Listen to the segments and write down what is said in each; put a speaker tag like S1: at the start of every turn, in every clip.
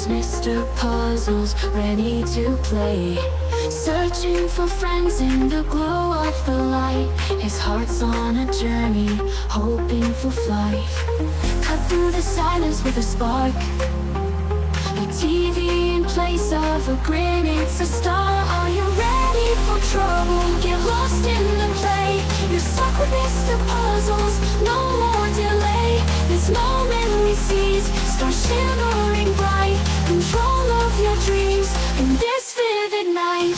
S1: comes Mr. Puzzles, ready to play. Searching for friends in the glow of the light. His heart's on a journey, hoping for flight. Cut through the silence with a spark. A TV in place of a grin, it's a star. Are you ready for trouble? Get lost in the play. You're stuck with Mr. Puzzles, no more delay. This moment we seize, start shimmering bright. Control of your dreams in this vivid night.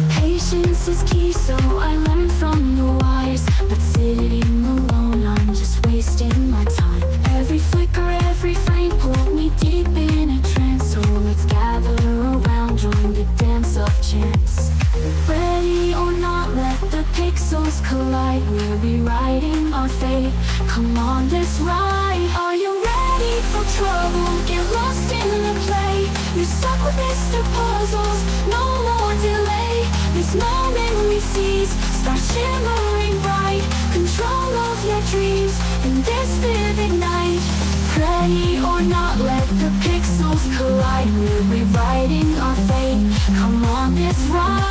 S1: Patience is key, so I learned from the wise. But sitting alone, I'm just wasting my time. Every flicker, every frame pulled me deep in a trance. So let's gather around, join the dance of chance. Ready or not, let the pixels collide. We're rewriting our fate, come on, let's ride. Are you ready for trouble? Get lost in the play. You're stuck with Mr. Puzzles, no more delay. This moment we seize, start shimmering bright. Control of your dreams in this vivid night. Ready or not, let the pixels collide. We're rewriting our fate, come on, let's ride.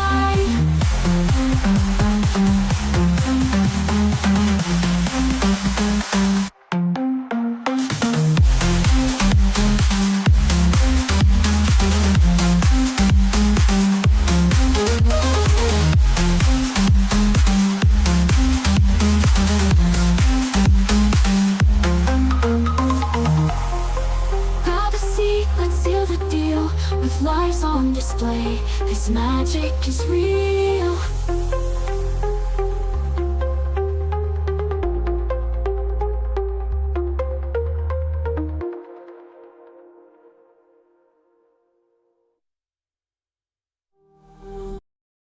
S1: Let's seal the deal with lives on display. This magic is real.